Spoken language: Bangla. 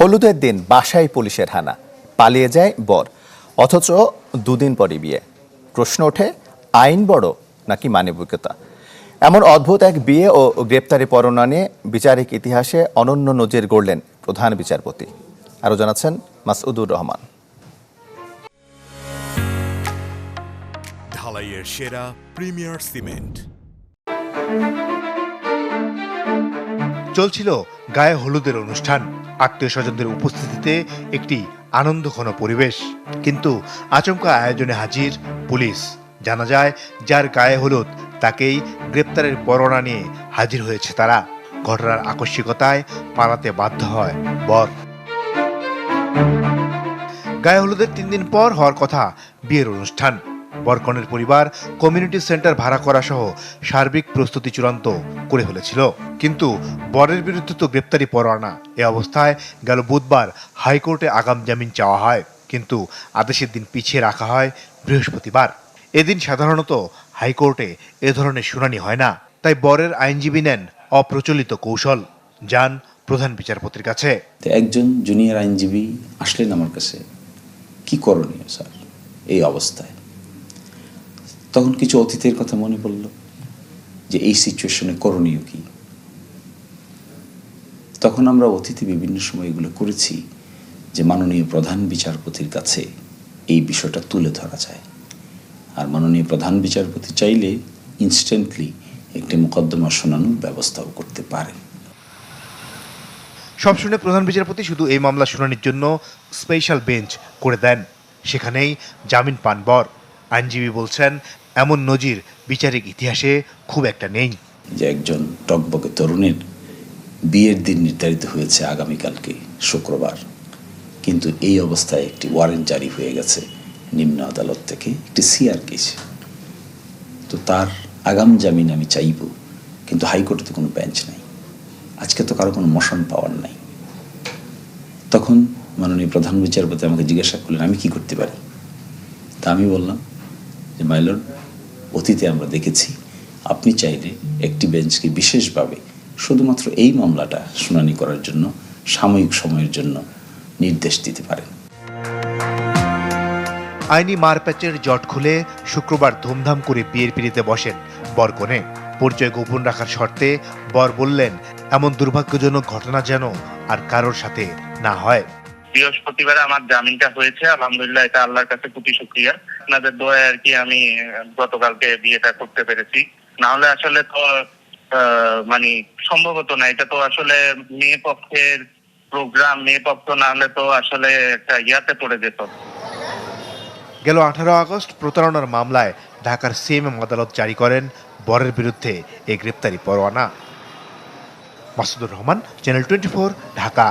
হলুদের দিন বাসায় পুলিশের হানা, পালিয়ে যায় বর, অথচ দুদিন পরই বিয়ে। প্রশ্ন ওঠে, আইন বড় নাকি মানবিকতা? এমন অদ্ভুত এক বিয়ে ও গ্রেপ্তারি পরোয়ানা নিয়ে বিচারিক ইতিহাসে অনন্য নজির গড়লেন প্রধান বিচারপতি। আরও জানাচ্ছেন মাসউদুর রহমান। ঢালাইয়ের সেরা প্রিমিয়ার সিমেন্ট। চলছিল গায়ে হলুদের অনুষ্ঠান, আত্মীয় স্বজনদের উপস্থিতিতে একটি আনন্দঘন পরিবেশ। কিন্তু আচমকা আয়োজনে হাজির পুলিশ। জানা যায়, যার গায়ে হলুদ তাকেই গ্রেপ্তারের পরোয়ানা নিয়ে হাজির হয়েছে তারা। ঘটনার আকস্মিকতায় পালাতে বাধ্য হয় বর। গায়ে হলুদের 3 দিন পর হওয়ার কথা বিয়ের অনুষ্ঠান। বরকনের পরিবার কমিউনিটি সেন্টার ভাড়া করা সহ সার্বিক প্রস্তুতি চূড়ান্ত করে ফেলেছিল। কিন্তু বরের বিরুদ্ধে তো গ্রেপ্তারি পরোয়ানা। এ অবস্থায় গেল বুধবার হাইকোর্টে আগাম জামিন চাওয়া হয়, কিন্তু আদেশের দিন পিছিয়ে রাখা হয় বৃহস্পতিবার। এদিন সাধারণত হাইকোর্টে এ ধরনের শুনানি হয় না, তাই বরের আইনজীবী নেন অপ্রচলিত কৌশল। যান প্রধান বিচারপতির কাছে। একজন জুনিয়র আইনজীবী আসলেন আমার কাছে, কি করণীয় স্যার এই অবস্থায়? তখন কিছু অতীতের কথা মনে পড়ল যে এই সিচুয়েশনে করণীয় কি। তখন আমরা অতীতে বিভিন্ন সময় এগুলো করেছি যে মাননীয় প্রধান বিচারপতির কাছে এই বিষয়টা তুলে ধরা যায়, আর মাননীয় প্রধান বিচারপতি চাইলে ইনস্ট্যান্টলি একটি মোকদ্দমা শোনানোর ব্যবস্থাও করতে পারেন। সব শুনে প্রধান বিচারপতি শুধু এই মামলা শুনানির জন্য স্পেশাল বেঞ্চ করে দেন। সেখানেই জামিন পান বর। আইনজীবী বলছেন, এমন নজির বিচারিক ইতিহাসে খুব একটা নেই। যে একজন টকবকে তরুণের বিয়ের দিন নির্ধারিত হয়েছে আগামীকালকে শুক্রবার, কিন্তু এই অবস্থায় একটি ওয়ারেন্ট জারি হয়ে গেছে নিম্ন আদালত থেকে, একটি সিআর কেস। তো তার আগাম জামিন আমি চাইব, কিন্তু হাইকোর্টে তো কোনো বেঞ্চ নাই, আজকে তো কারো কোনো মোশন পাওয়ার নাই। তখন মাননীয় প্রধান বিচারপতি আমাকে জিজ্ঞাসা করলেন আমি কি করতে পারি। তা আমি বললাম যে মাই লর্ড, অতীতে আমরা দেখেছি আপনি চাইলে একটি বেঞ্চকে বিশেষভাবে শুধুমাত্র এই মামলাটা শুনানি করার জন্য সাময়িক সময়ের জন্য নির্দেশ দিতে পারেন। আইনি মারপ্যাচের জট খুলে শুক্রবার ধুমধাম করে বিয়ের পিড়িতে বসেন বরকনে। পরিচয় গোপন রাখার শর্তে বর বললেন, এমন দুর্ভাগ্যজনক ঘটনা যেন আর কারোর সাথে না হয়। বৃহস্পতিবার আমার জামিনটা হয়েছে, আলহামদুলিল্লাহ, এটা আল্লাহর কাছে কোটি শুকরিয়া। আপনাদের দোয়ায় আর কি আমি গতকালকে বিয়েটা করতে পেরেছি। না হলে আসলে তো মানে সম্ভবত না, এটা তো আসলে মেয়ে পক্ষের প্রোগ্রাম, মেয়ে পক্ষ না হলে তো আসলে একটা ইয়াতে পড়ে যেত। গেল 18 আগস্ট প্রতারণার মামলায় ঢাকার সিএমএম আদালত জারি করেন বরের বিরুদ্ধে এই গ্রেপ্তারি পরোয়ানা। মাসুদুর রহমান, চ্যানেল 24, ঢাকা।